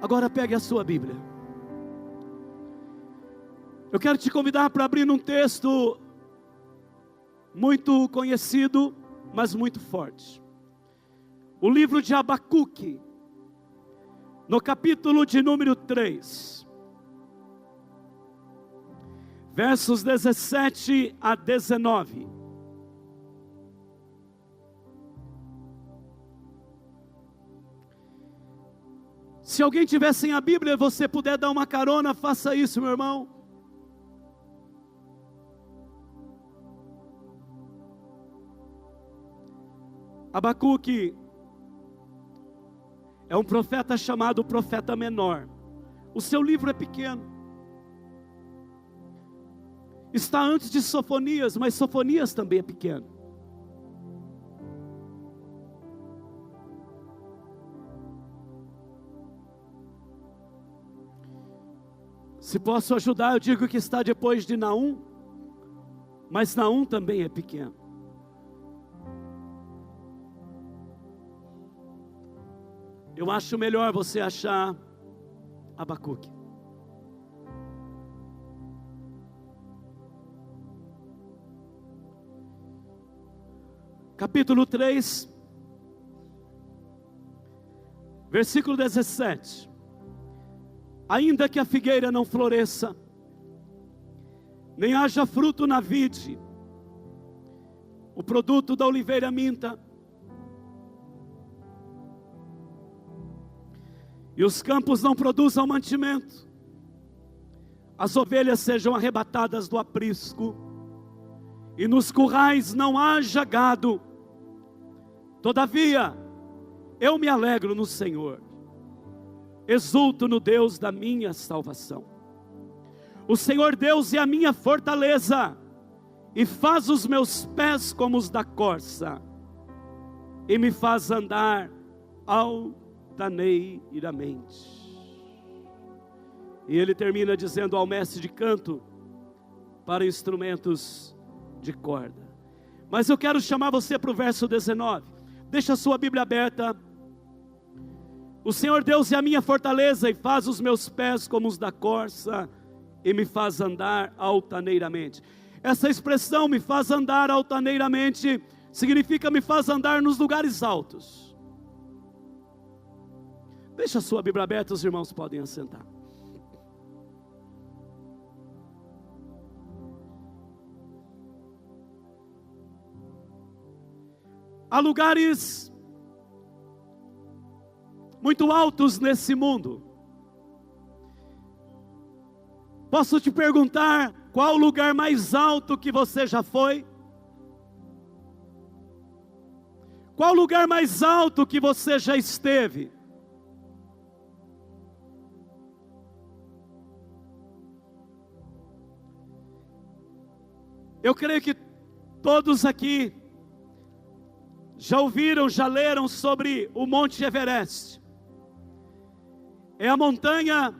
Agora pegue a sua Bíblia. Eu quero te convidar para abrir num texto muito conhecido, mas muito forte. O livro de Abacuque, no capítulo de número 3, versos 17 a 19. Se alguém tiver sem a Bíblia e você puder dar uma carona, faça isso, meu irmão. Abacuque é um profeta chamado profeta menor. O seu livro é pequeno. Está antes de Sofonias, mas Sofonias também é pequeno. Se posso ajudar, eu digo que está depois de Naum, mas Naum também é pequeno. Eu acho melhor você achar Abacuque. Capítulo 3, versículo 17. Ainda que a figueira não floresça, nem haja fruto na vide, o produto da oliveira minta, e os campos não produzam mantimento, as ovelhas sejam arrebatadas do aprisco, e nos currais não haja gado, todavia eu me alegro no Senhor, exulto no Deus da minha salvação. O Senhor Deus é a minha fortaleza, e faz os meus pés como os da corça, e me faz andar altaneiramente. E ele termina dizendo ao mestre de canto para instrumentos de corda. Mas eu quero chamar você para o verso 19. Deixa a sua Bíblia aberta. O Senhor Deus é a minha fortaleza, e faz os meus pés como os da corça, e me faz andar altaneiramente. Essa expressão, me faz andar altaneiramente, significa me faz andar nos lugares altos. Deixa a sua Bíblia aberta, os irmãos podem assentar. Há lugares muito altos nesse mundo. Posso te perguntar, qual o lugar mais alto que você já foi? Qual o lugar mais alto que você já esteve? Eu creio que todos aqui já ouviram, já leram sobre o Monte Everest. É a montanha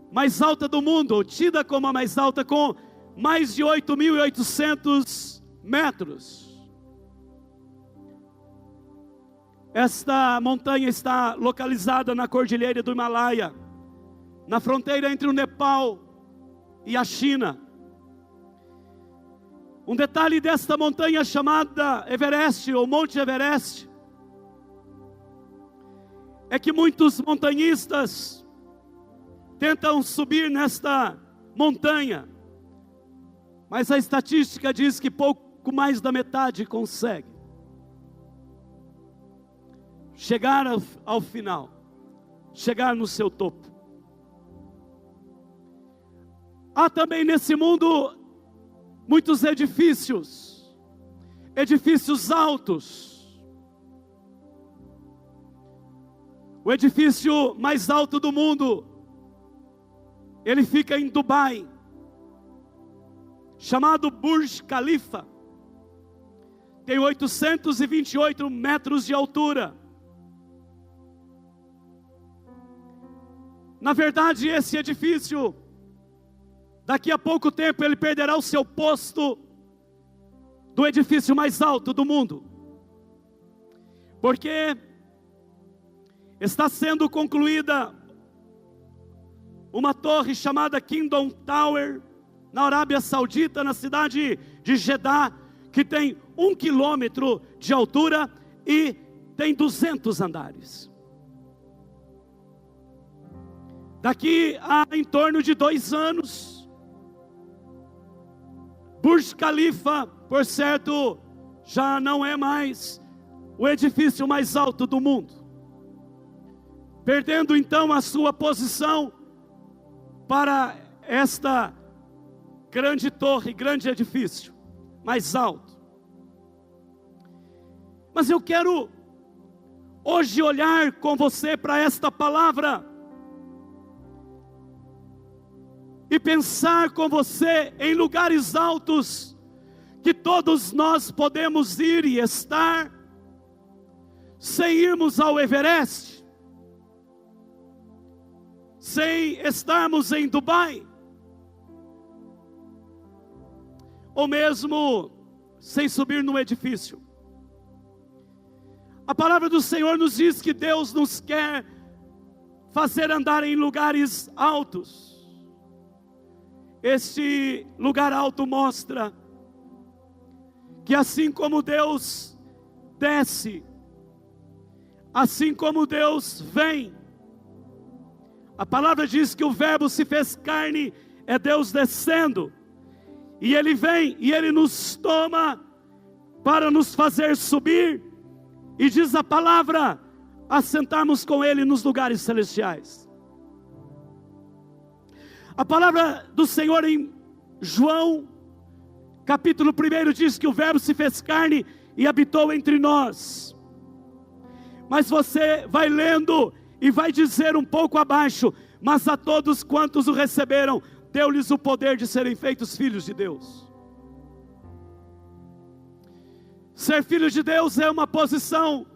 mais alta do mundo, tida como a mais alta, com mais de 8.800 metros. Esta montanha está localizada na cordilheira do Himalaia, na fronteira entre o Nepal e a China. Um detalhe desta montanha chamada Everest, ou Monte Everest, é que muitos montanhistas tentam subir nesta montanha, mas a estatística diz que pouco mais da metade consegue chegar ao final, chegar no seu topo. Há também nesse mundo muitos edifícios altos. O edifício mais alto do mundo, ele fica em Dubai, chamado Burj Khalifa. Tem 828 metros de altura. Na verdade, esse edifício, daqui a pouco tempo, ele perderá o seu posto do edifício mais alto do mundo. Porque está sendo concluída uma torre chamada Kingdom Tower, na Arábia Saudita, na cidade de Jeddah, que tem 1 quilômetro de altura e tem 200 andares. Daqui a em torno de 2 anos, Burj Khalifa, por certo, já não é mais o edifício mais alto do mundo, perdendo então a sua posição para esta grande torre, grande edifício, mais alto. Mas eu quero hoje olhar com você para esta palavra e pensar com você em lugares altos que todos nós podemos ir e estar, sem irmos ao Everest, sem estarmos em Dubai, ou mesmo sem subir num edifício. A palavra do Senhor nos diz que Deus nos quer fazer andar em lugares altos. Este lugar alto mostra que assim como Deus desce, assim como Deus vem, a palavra diz que o verbo se fez carne, é Deus descendo, e Ele vem, e Ele nos toma para nos fazer subir, e diz a palavra, assentarmos com Ele nos lugares celestiais. A palavra do Senhor em João, capítulo 1, diz que o verbo se fez carne e habitou entre nós. Mas você vai lendo e vai dizer um pouco abaixo, mas a todos quantos o receberam, deu-lhes o poder de serem feitos filhos de Deus. Ser filho de Deus é uma posição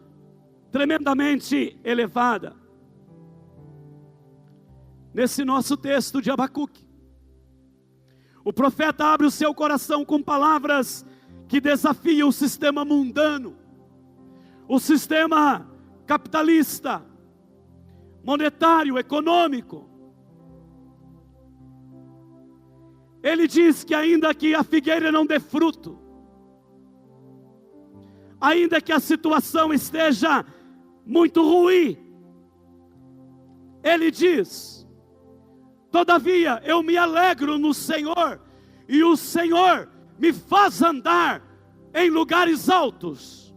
tremendamente elevada. Nesse nosso texto de Abacuque, o profeta abre o seu coração com palavras que desafiam o sistema mundano, o sistema capitalista, monetário, econômico. Ele diz que ainda que a figueira não dê fruto, ainda que a situação esteja muito ruim, ele diz: todavia eu me alegro no Senhor, e o Senhor me faz andar em lugares altos.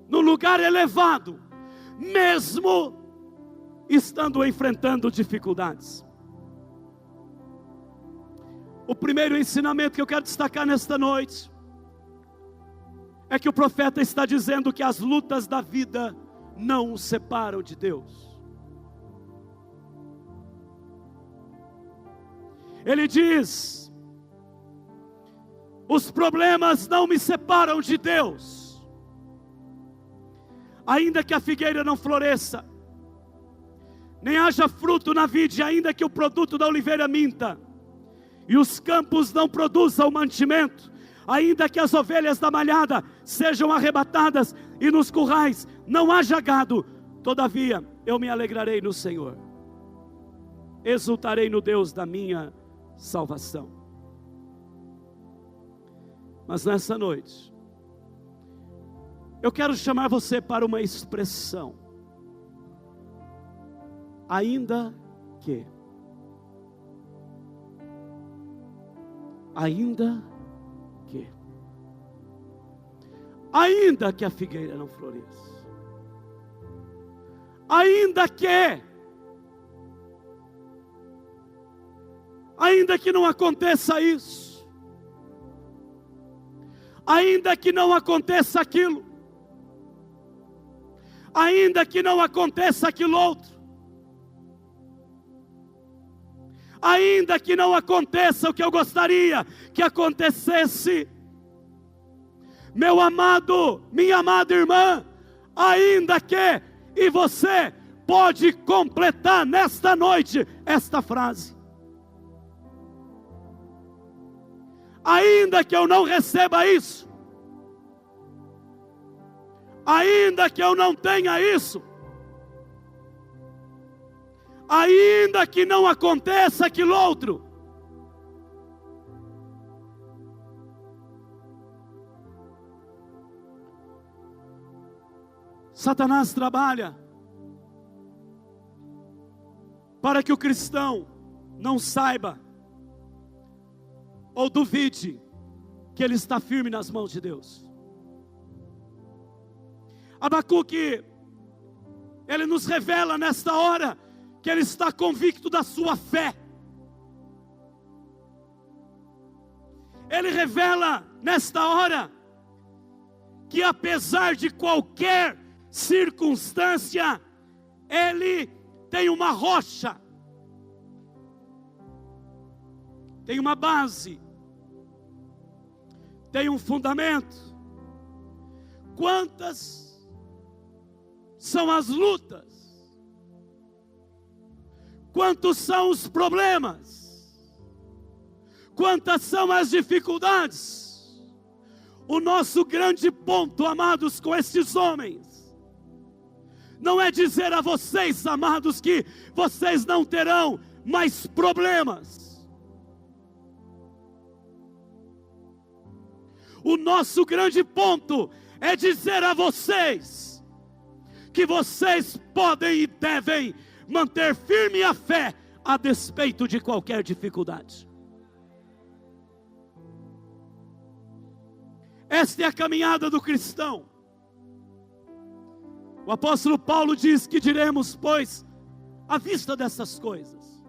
No lugar elevado, mesmo estando enfrentando dificuldades. O primeiro ensinamento que eu quero destacar nesta noite é que o profeta está dizendo que as lutas da vida não o separam de Deus. Ele diz: os problemas não me separam de Deus. Ainda que a figueira não floresça, nem haja fruto na vide, ainda que o produto da oliveira minta, e os campos não produzam mantimento, ainda que as ovelhas da malhada sejam arrebatadas, e nos currais não haja gado, todavia eu me alegrarei no Senhor, exultarei no Deus da minha salvação. Mas nessa noite, eu quero chamar você para uma expressão: ainda que. Ainda que. Ainda que a figueira não floresça. Ainda que. Ainda que não aconteça isso. Ainda que não aconteça aquilo. Ainda que não aconteça aquilo outro. Ainda que não aconteça o que eu gostaria que acontecesse. Meu amado, minha amada irmã, ainda que, e você pode completar nesta noite esta frase: ainda que eu não receba isso, ainda que eu não tenha isso, ainda que não aconteça aquilo outro, Satanás trabalha para que o cristão não saiba ou duvide que ele está firme nas mãos de Deus. Abacuque, ele nos revela nesta hora que ele está convicto da sua fé. Ele revela nesta hora que apesar de qualquer circunstância, ele tem uma rocha, tem uma base, tem um fundamento. Quantas são as lutas? Quantos são os problemas? Quantas são as dificuldades? O nosso grande ponto, amados, com estes homens, não é dizer a vocês, amados, que vocês não terão mais problemas. O nosso grande ponto é dizer a vocês que vocês podem e devem manter firme a fé a despeito de qualquer dificuldade. Esta é a caminhada do cristão. O apóstolo Paulo diz que diremos, pois, à vista dessas coisas,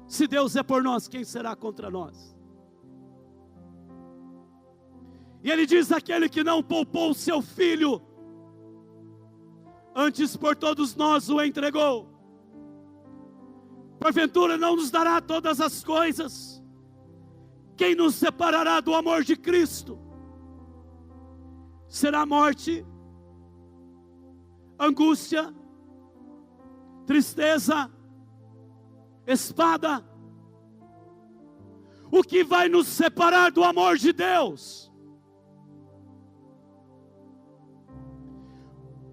se Deus é por nós, quem será contra nós? E ele diz, aquele que não poupou o seu filho, antes por todos nós o entregou, porventura não nos dará todas as coisas? Quem nos separará do amor de Cristo? Será a morte, angústia, tristeza, espada? O que vai nos separar do amor de Deus?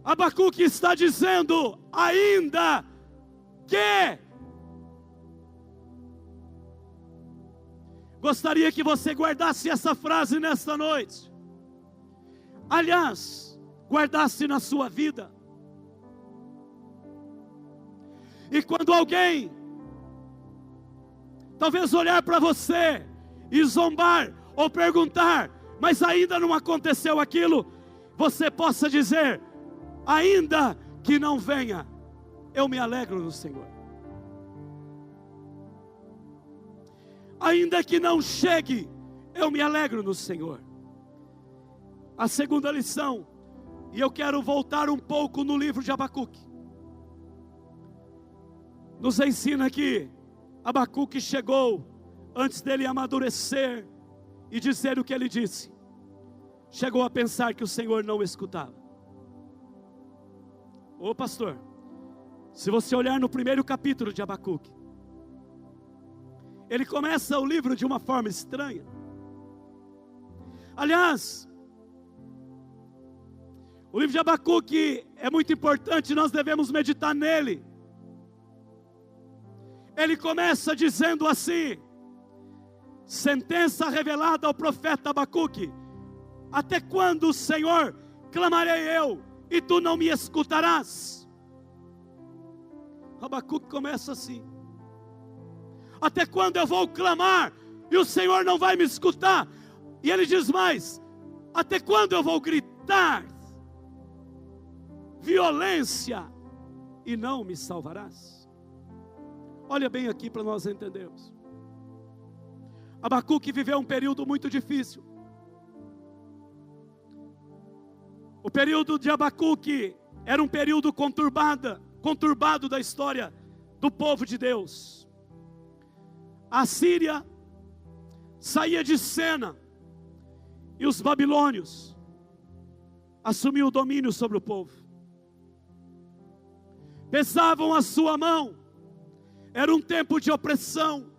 Abacuque está dizendo, ainda que. Gostaria que você guardasse essa frase nesta noite. Aliás, guardasse na sua vida. E quando alguém talvez olhar para você e zombar ou perguntar, mas ainda não aconteceu aquilo, você possa dizer, ainda que não venha, eu me alegro no Senhor. Ainda que não chegue, eu me alegro no Senhor. A segunda lição, e eu quero voltar um pouco no livro de Abacuque, nos ensina que Abacuque chegou, antes dele amadurecer e dizer o que ele disse, chegou a pensar que o Senhor não escutava. Ô pastor, se você olhar no primeiro capítulo de Abacuque, ele começa o livro de uma forma estranha. Aliás, o livro de Abacuque é muito importante, nós devemos meditar nele. Ele começa dizendo assim, sentença revelada ao profeta Abacuque, até quando, Senhor, clamarei eu, e tu não me escutarás? Abacuque começa assim, até quando eu vou clamar, e o Senhor não vai me escutar? E ele diz mais, até quando eu vou gritar violência, e não me salvarás? Olha bem aqui para nós entendermos. Abacuque viveu um período muito difícil. O período de Abacuque era um período conturbado da história do povo de Deus. A Síria saía de cena e os babilônios assumiam o domínio sobre o povo. Pesavam a sua mão. Era um tempo de opressão,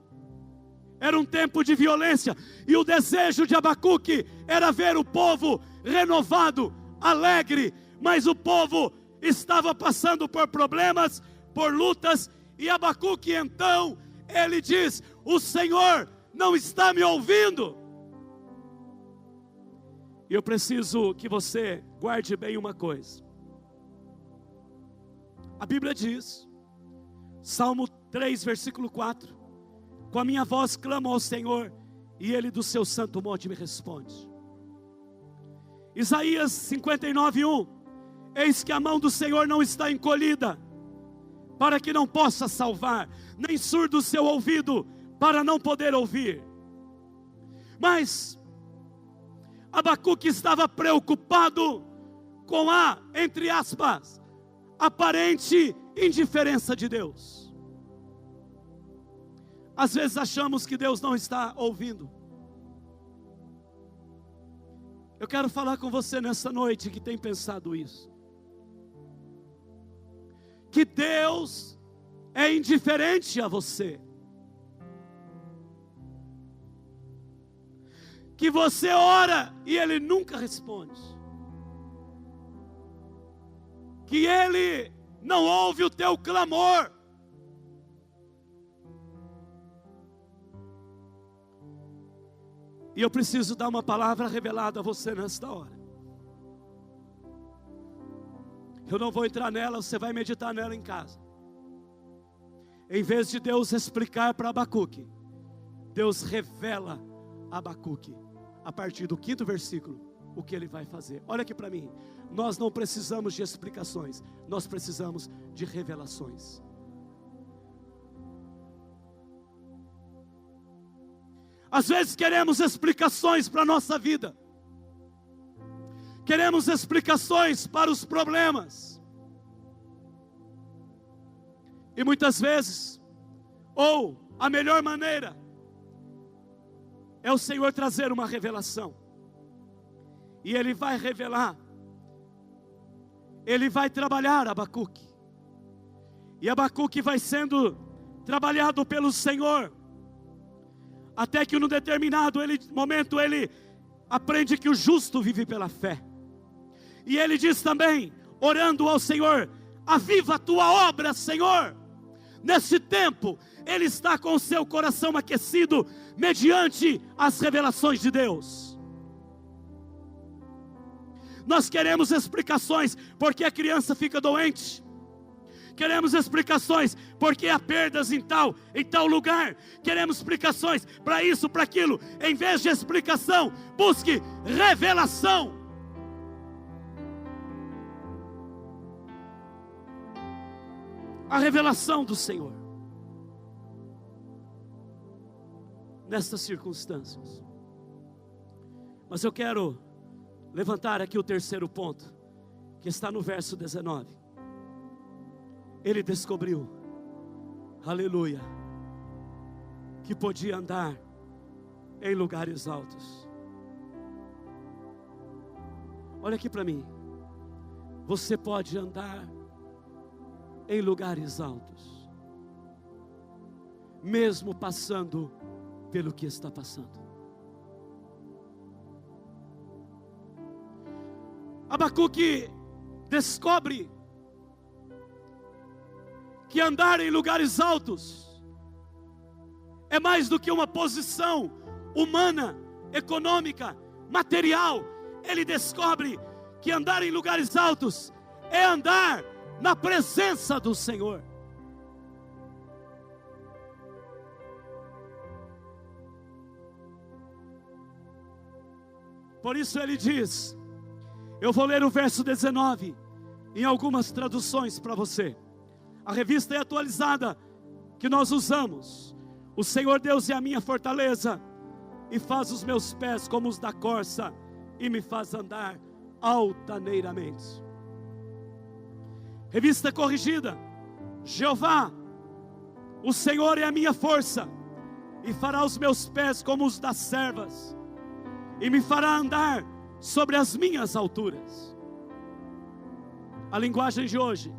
era um tempo de violência, e o desejo de Abacuque era ver o povo renovado, alegre, mas o povo estava passando por problemas, por lutas, e Abacuque então, ele diz: o Senhor não está me ouvindo. E eu preciso que você guarde bem uma coisa. A Bíblia diz, Salmo 3, versículo 4: com a minha voz clamo ao Senhor, e Ele do seu santo monte me responde. Isaías 59, 1: eis que a mão do Senhor não está encolhida, para que não possa salvar, nem surdo o seu ouvido, para não poder ouvir. Mas Abacuque estava preocupado com a, entre aspas, aparente indiferença de Deus. Às vezes achamos que Deus não está ouvindo. Eu quero falar com você nessa noite que tem pensado isso, que Deus é indiferente a você, que você ora e Ele nunca responde, que Ele não ouve o teu clamor. E eu preciso dar uma palavra revelada a você nesta hora. Eu não vou entrar nela, você vai meditar nela em casa. Em vez de Deus explicar para Abacuque, Deus revela a Abacuque, a partir do 5º versículo, o que ele vai fazer. Olha aqui para mim, nós não precisamos de explicações, nós precisamos de revelações. Às vezes queremos explicações para a nossa vida, queremos explicações para os problemas, e muitas vezes, ou a melhor maneira, é o Senhor trazer uma revelação, e Ele vai revelar, Ele vai trabalhar Abacuque, e Abacuque vai sendo trabalhado pelo Senhor, até que num determinado momento ele aprende que o justo vive pela fé. E ele diz também, orando ao Senhor: aviva a tua obra, Senhor. Nesse tempo, ele está com o seu coração aquecido, mediante as revelações de Deus. Nós queremos explicações, porque a criança fica doente. Queremos explicações, porque há perdas em tal lugar. Queremos explicações para isso, para aquilo. Em vez de explicação, busque revelação. A revelação do Senhor nestas circunstâncias. Mas eu quero levantar aqui o terceiro ponto, que está no verso 19. Ele descobriu, aleluia, que podia andar em lugares altos. Olha aqui para mim, você pode andar em lugares altos, mesmo passando pelo que está passando. Abacuque descobre que andar em lugares altos é mais do que uma posição humana, econômica, material. Ele descobre que andar em lugares altos é andar na presença do Senhor. Por isso ele diz, eu vou ler o verso 19 em algumas traduções para você. A revista é atualizada que nós usamos. O Senhor Deus é a minha fortaleza, e faz os meus pés como os da corça, e me faz andar altaneiramente. Revista corrigida, Jeová, o Senhor é a minha força, e fará os meus pés como os das servas, e me fará andar sobre as minhas alturas. A linguagem de hoje,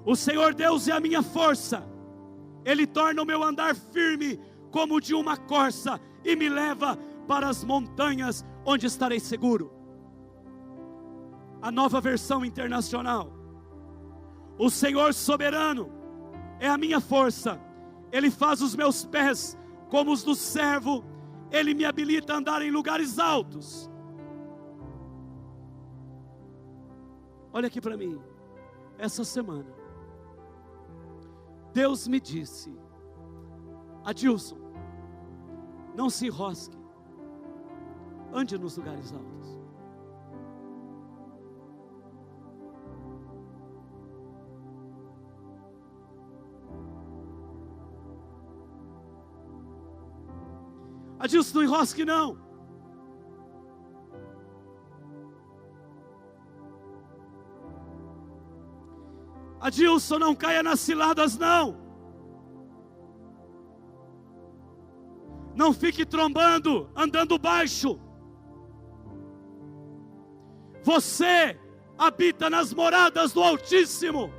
o Senhor Deus é a minha força, Ele torna o meu andar firme como o de uma corça, e me leva para as montanhas onde estarei seguro. A Nova Versão Internacional. O Senhor soberano é a minha força. Ele faz os meus pés como os do servo. Ele me habilita a andar em lugares altos. Olha aqui para mim. Essa semana, Deus me disse: Adilson, não se enrosque, ande nos lugares altos. Adilson, não enrosque não. Adilson, não caia nas ciladas não. Não fique trombando, andando baixo. Você habita nas moradas do Altíssimo.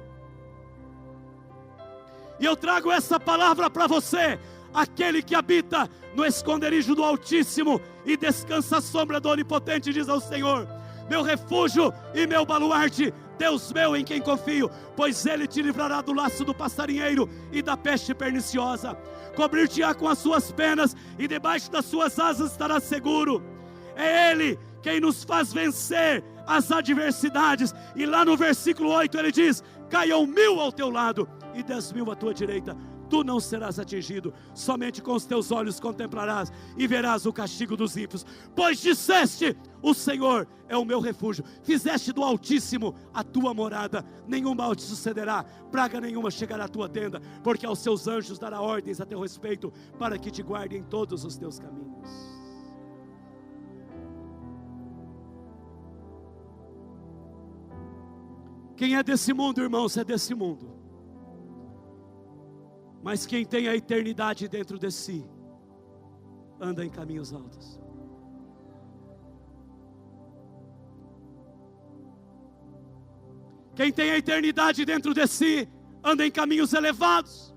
E eu trago essa palavra para você. Aquele que habita no esconderijo do Altíssimo e descansa à sombra do Onipotente, diz ao Senhor: meu refúgio e meu baluarte, Deus meu em quem confio, pois Ele te livrará do laço do passarinheiro e da peste perniciosa. Cobrir-te-á com as suas penas e debaixo das suas asas estará seguro. É Ele quem nos faz vencer as adversidades. E lá no versículo 8 ele diz: caiam 1000 ao teu lado e 10.000 à tua direita, tu não serás atingido. Somente com os teus olhos contemplarás e verás o castigo dos ímpios. Pois disseste: o Senhor é o meu refúgio. Fizeste do Altíssimo a tua morada. Nenhum mal te sucederá, praga nenhuma chegará à tua tenda, porque aos seus anjos dará ordens a teu respeito, para que te guardem em todos os teus caminhos. Quem é desse mundo, irmãos, é desse mundo. Mas quem tem a eternidade dentro de si, anda em caminhos altos. Quem tem a eternidade dentro de si, anda em caminhos elevados.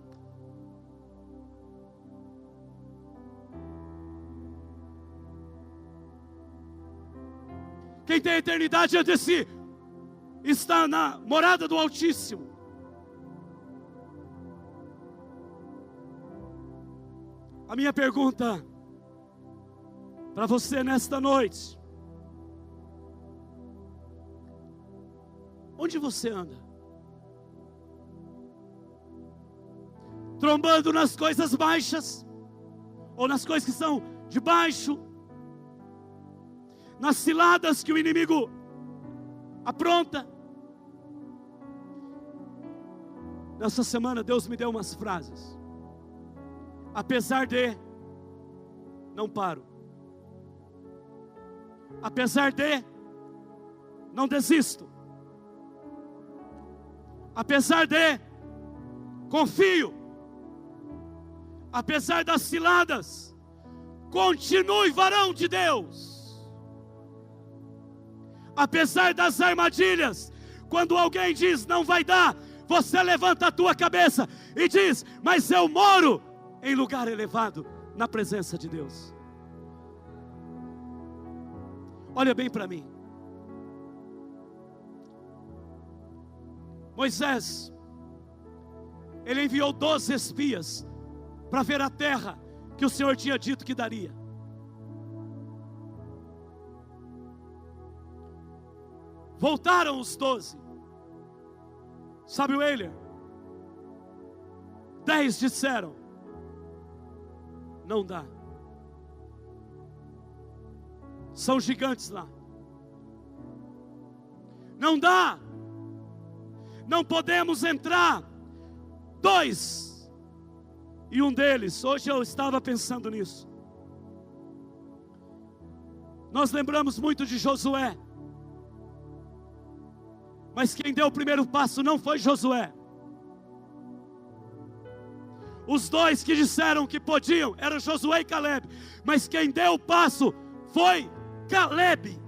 Quem tem a eternidade dentro de si, está na morada do Altíssimo. A minha pergunta para você nesta noite: onde você anda? Trombando nas coisas baixas? Ou nas coisas que são de baixo? Nas ciladas que o inimigo apronta? Nessa semana Deus me deu umas frases. Apesar de, não paro. Apesar de, não desisto. Apesar de, confio. Apesar das ciladas, continue varão de Deus. Apesar das armadilhas, quando alguém diz não vai dar, você levanta a tua cabeça e diz: mas eu moro em lugar elevado, na presença de Deus. Olha bem para mim. Moisés, ele enviou 12 espias para ver a terra que o Senhor tinha dito que daria. Voltaram os 12. Sabe o Eiler? 10 disseram: não dá. São gigantes lá. Não dá. Não podemos entrar. 2. E um deles, hoje eu estava pensando nisso. Nós lembramos muito de Josué. Mas quem deu o primeiro passo não foi Josué. Os 2 que disseram que podiam eram Josué e Caleb. Mas quem deu o passo foi Caleb.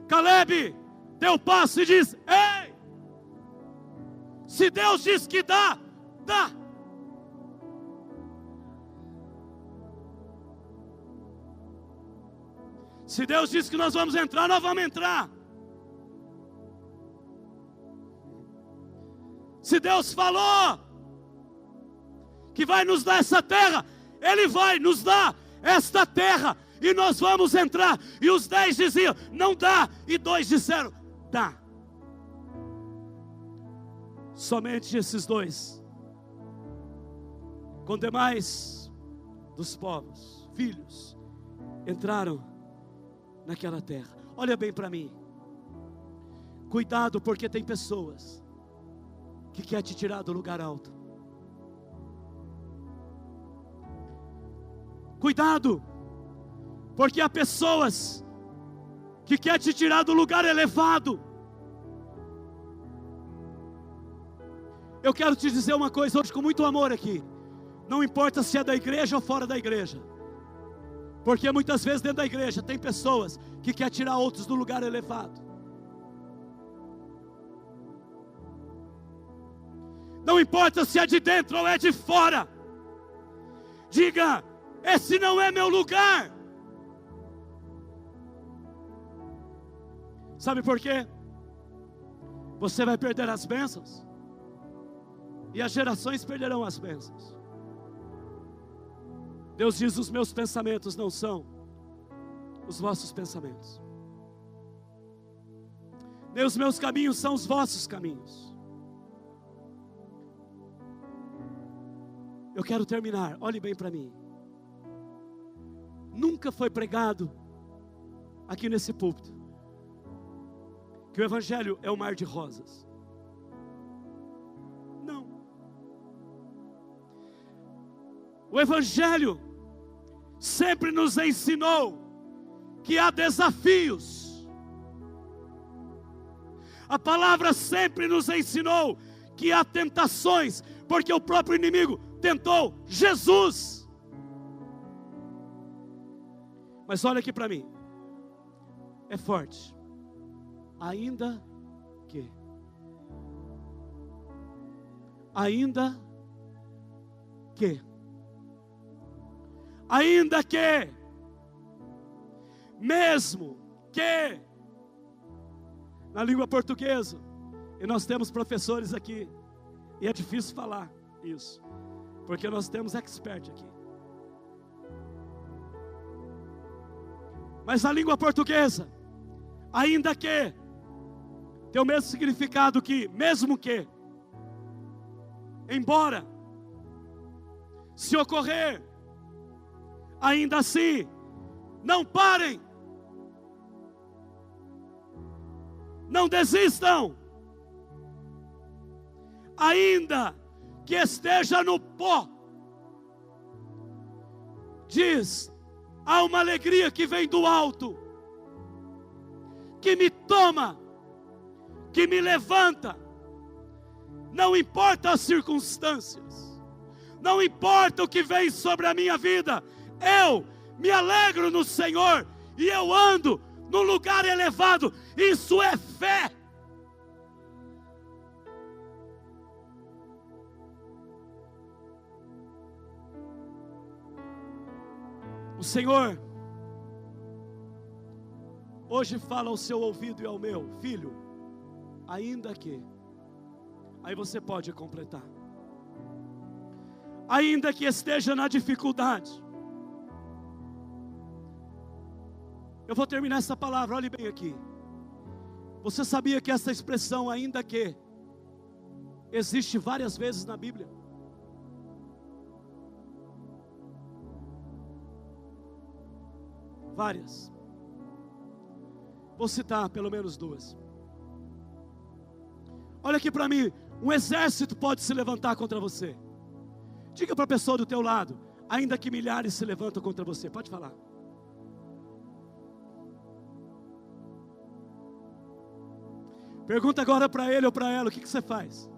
Caleb deu o passo e diz: ei, se Deus diz que dá, dá. Se Deus disse que nós vamos entrar, nós vamos entrar. Se Deus falou que vai nos dar essa terra, Ele vai nos dar esta terra, e nós vamos entrar. E os 10 diziam, não dá, e 2 disseram, dá. Somente esses 2, com demais dos povos, filhos, entraram naquela terra. Olha bem para mim, cuidado, porque tem pessoas que quer te tirar do lugar alto. Cuidado, porque há pessoas que quer te tirar do lugar elevado. Eu quero te dizer uma coisa hoje com muito amor aqui. Não importa se é da igreja ou fora da igreja, porque muitas vezes dentro da igreja tem pessoas que quer tirar outros do lugar elevado. Não importa se é de dentro ou é de fora. Diga, esse não é meu lugar. Sabe por quê? Você vai perder as bênçãos, e as gerações perderão as bênçãos. Deus diz, os meus pensamentos não são os vossos pensamentos, nem os meus caminhos são os vossos caminhos. Eu quero terminar, olhe bem para mim. Nunca foi pregado aqui nesse púlpito que o Evangelho é um mar de rosas. Não. O Evangelho sempre nos ensinou que há desafios. A palavra sempre nos ensinou que há tentações, porque o próprio inimigo tentou Jesus. Mas olha aqui para mim, é forte. Ainda que mesmo que, na língua portuguesa, e nós temos professores aqui, e é difícil falar isso, porque nós temos expert aqui. Mas a língua portuguesa, ainda que, tem o mesmo significado que mesmo que. Embora, se ocorrer, ainda assim, não parem, não desistam, ainda que esteja no pó, diz, há uma alegria que vem do alto, que me toma, que me levanta. Não importa as circunstâncias, não importa o que vem sobre a minha vida, eu me alegro no Senhor, e eu ando no lugar elevado. Isso é fé. O Senhor hoje fala ao seu ouvido e ao meu: filho, ainda que. Aí você pode completar. Ainda que esteja na dificuldade. Eu vou terminar essa palavra, olhe bem aqui. Você sabia que essa expressão ainda que existe várias vezes na Bíblia? Várias. Vou citar pelo menos duas. Olha aqui para mim. Um exército pode se levantar contra você. Diga para a pessoa do teu lado: ainda que milhares se levantam contra você. Pode falar. Pergunta agora para ele ou para ela: o que você faz?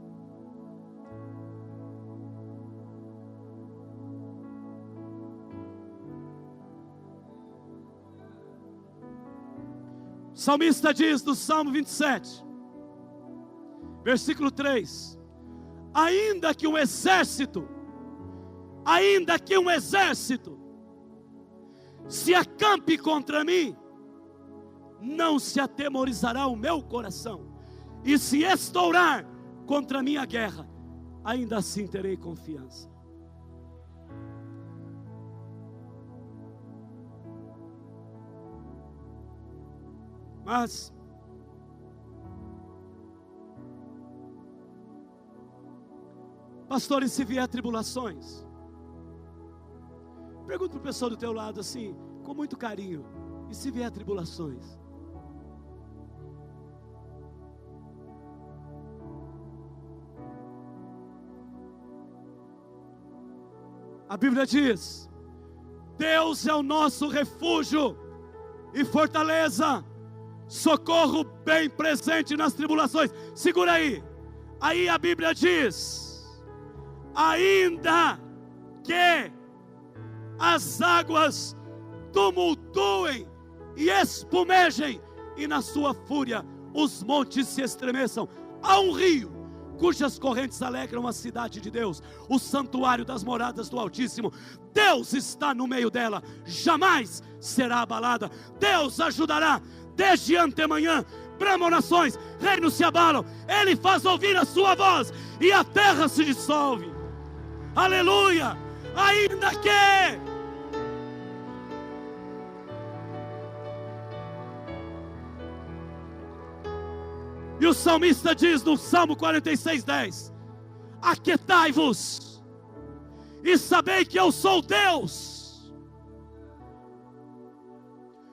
O salmista diz no Salmo 27, versículo 3: ainda que um exército se acampe contra mim, não se atemorizará o meu coração, e se estourar contra mim a guerra, ainda assim terei confiança. Mas pastor, e se vier tribulações? Pergunta para o pessoal do teu lado assim, com muito carinho: e se vier tribulações? A Bíblia diz: Deus é o nosso refúgio e fortaleza, socorro bem presente nas tribulações. Segura aí. Aí a Bíblia diz: ainda que as águas tumultuem e espumejem, e na sua fúria os montes se estremeçam. Há um rio cujas correntes alegram a cidade de Deus, o santuário das moradas do Altíssimo. Deus está no meio dela, jamais será abalada. Deus ajudará desde antemanhã. Bramam nações, reinos se abalam. Ele faz ouvir a sua voz e a terra se dissolve. Aleluia! Ainda que e o salmista diz no Salmo 46:10: aquietai-vos e sabei que eu sou Deus,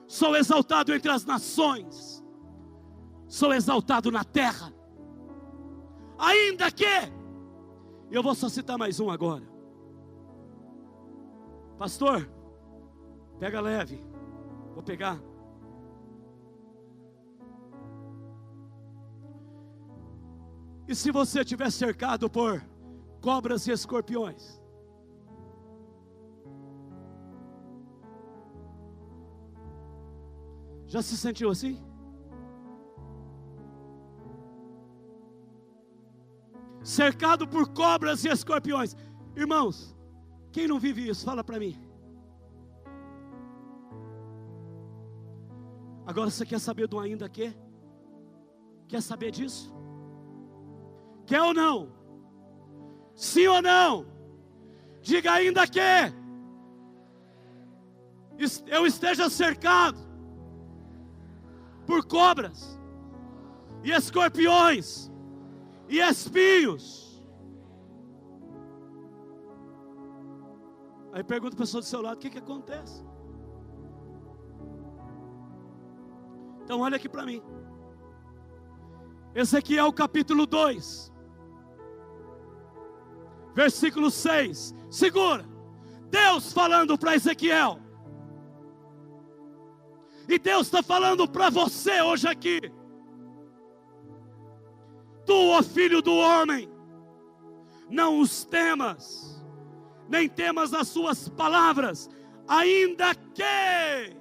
sou exaltado entre as nações, sou exaltado na terra. Ainda que, eu vou só citar mais um agora. Pastor, pega leve, vou pegar. E se você estiver cercado por cobras e escorpiões? Já se sentiu assim? Cercado por cobras e escorpiões. Irmãos, quem não vive isso? Fala para mim. Agora você quer saber do ainda que? Quer saber disso? Quer ou não? Sim ou não? Diga: ainda que eu esteja cercado por cobras e escorpiões e espinhos. Aí pergunta a pessoa do seu lado: o que acontece? Então olha aqui para mim. Ezequiel capítulo 2, versículo 6. Segura. Deus falando para Ezequiel. E Deus está falando para você hoje aqui. Tu, ó filho do homem, não os temas, nem temas as suas palavras, ainda que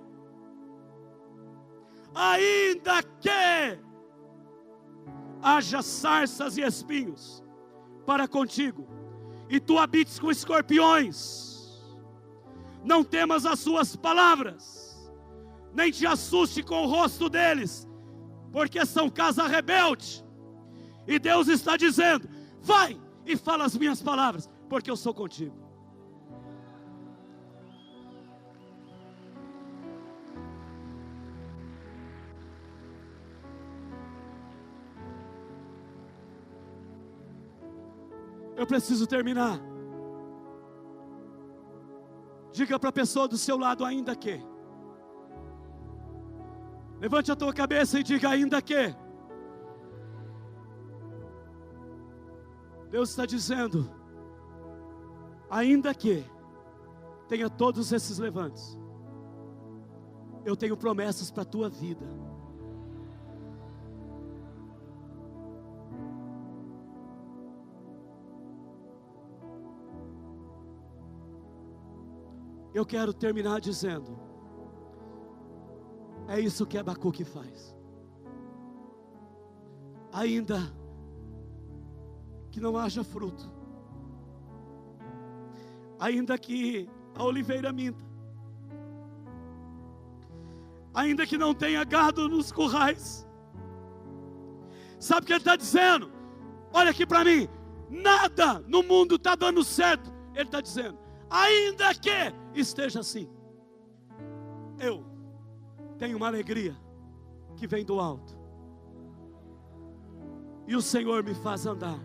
haja sarças e espinhos para contigo, e tu habites com escorpiões. Não temas as suas palavras, nem te assuste com o rosto deles, porque são casa rebelde. E Deus está dizendo: vai e fala as minhas palavras, porque eu sou contigo. Eu preciso terminar. Diga para a pessoa do seu lado: ainda que. Levante a tua cabeça e diga: ainda que. Deus está dizendo: ainda que tenha todos esses levantes, eu tenho promessas para a tua vida. Eu quero terminar dizendo: é isso que Abacuque faz. Ainda que não haja fruto, ainda que a oliveira minta, ainda que não tenha gado nos currais. Sabe o que ele está dizendo? Olha aqui para mim, nada no mundo está dando certo. Ele está dizendo, ainda que esteja assim, eu tenho uma alegria que vem do alto, e o Senhor me faz andar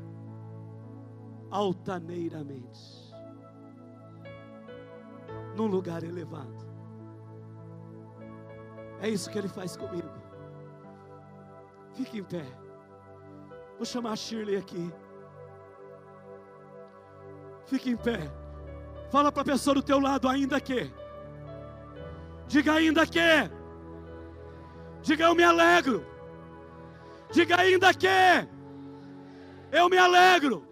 altaneiramente num lugar elevado. É isso que Ele faz comigo. Fique em pé. Vou chamar a Shirley aqui. Fique em pé. Fala para a pessoa do teu lado, ainda que. Diga ainda que. Diga eu me alegro. Diga ainda que. Eu me alegro.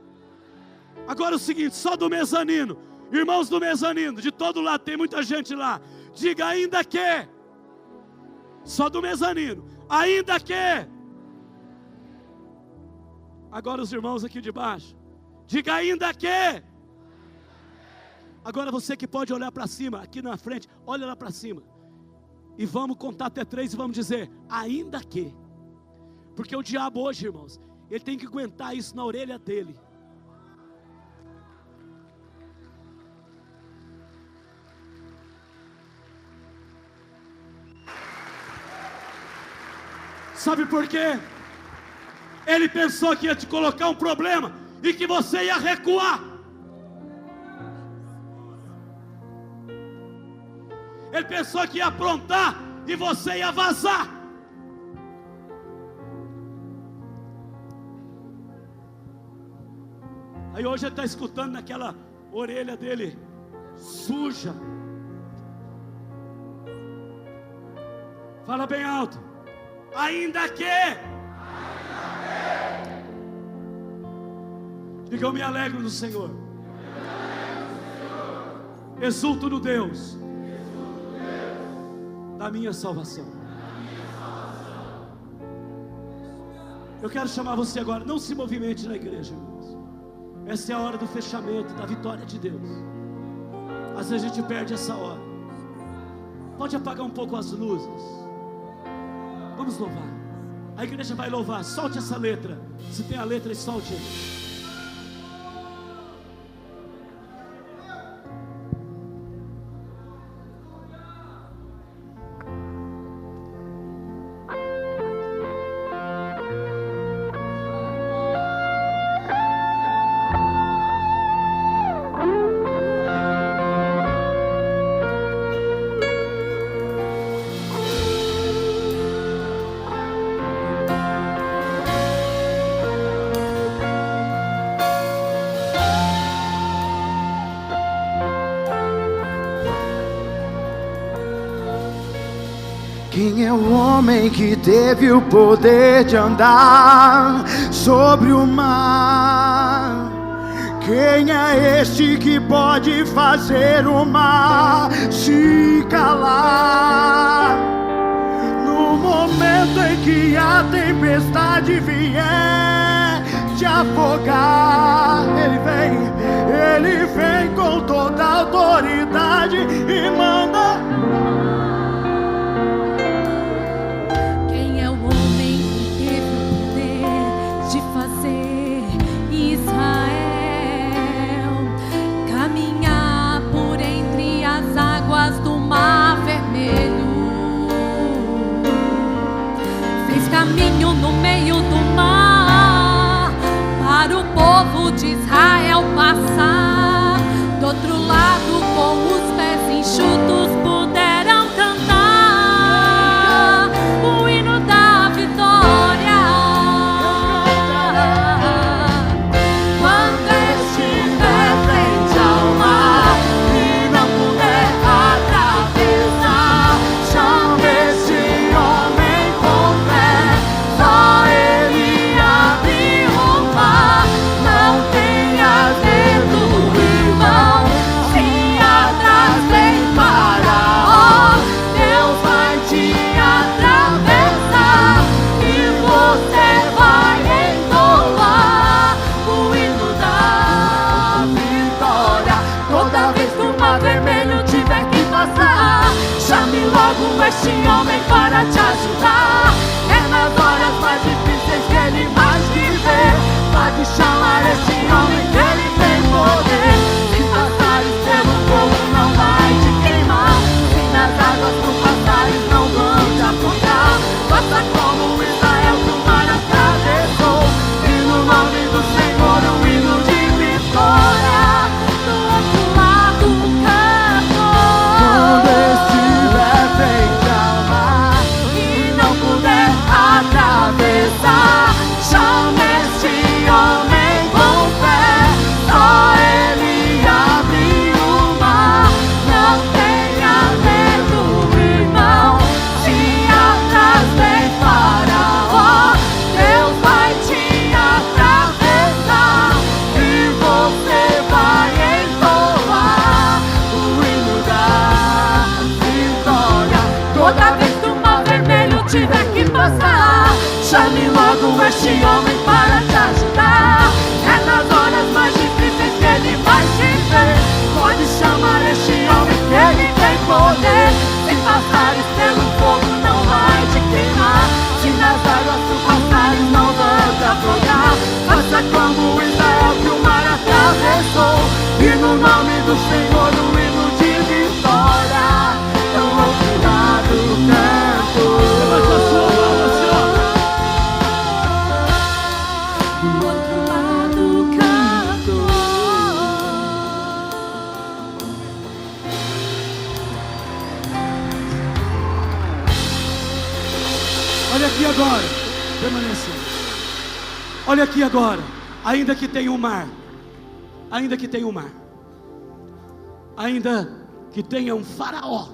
Agora o seguinte, só do mezanino. Irmãos do mezanino, de todo lado, tem muita gente lá. Diga ainda que. Só do mezanino. Ainda que. Agora os irmãos aqui de baixo. Diga ainda que. Agora você que pode olhar para cima, aqui na frente, olha lá para cima. E vamos contar até 3 e vamos dizer, ainda que. Porque o diabo hoje, irmãos, ele tem que aguentar isso na orelha dele. Sabe por quê? Ele pensou que ia te colocar um problema e que você ia recuar. Ele pensou que ia aprontar e você ia vazar. Aí hoje ele está escutando naquela orelha dele suja. Fala bem alto. Ainda que. Diga eu me alegro no Senhor. Exulto no Deus da minha salvação. Eu quero chamar você agora. Não se movimente na igreja, irmãos. Essa é a hora do fechamento, da vitória de Deus. Às vezes a gente perde essa hora. Pode apagar um pouco as luzes. Vamos louvar. A igreja vai louvar. Solte essa letra. Se tem a letra, solte. Quem é o homem que teve o poder de andar sobre o mar? Quem é este que pode fazer o mar se calar? No momento em que a tempestade vier te afogar, Ele vem com toda a autoridade e manda. Caminho no meio do mar, para o povo de Israel passar. Do outro lado, com os pés enxutos, puderam cantar o hino da vitória. Quando estiver frente ao mar e não puder atravessar, chame esse homem com fé. Só Ele chamo este homem para te ajudar. É nas horas mais difíceis que ele vai te ver. Pode chamar este homem que ele tem poder. Se passares pelo fogo não vai te queimar. Se nas águas tu passares não vão te afogar. Faça como Israel que o mar atravessou, e no nome do Senhor um hino de vitória. Do outro lado canto. Levanta a sua mão assim, ó. Do outro lado canto. Olha aqui agora, permaneça. Olha aqui agora, ainda que tenha um mar, ainda que tenha um mar, ainda que tenha um faraó.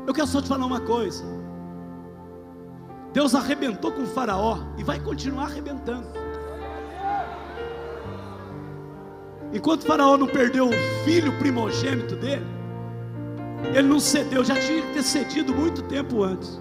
Eu quero só te falar uma coisa. Deus arrebentou com o faraó e vai continuar arrebentando. Enquanto o faraó não perdeu o filho primogênito dele, ele não cedeu, já tinha que ter cedido muito tempo antes.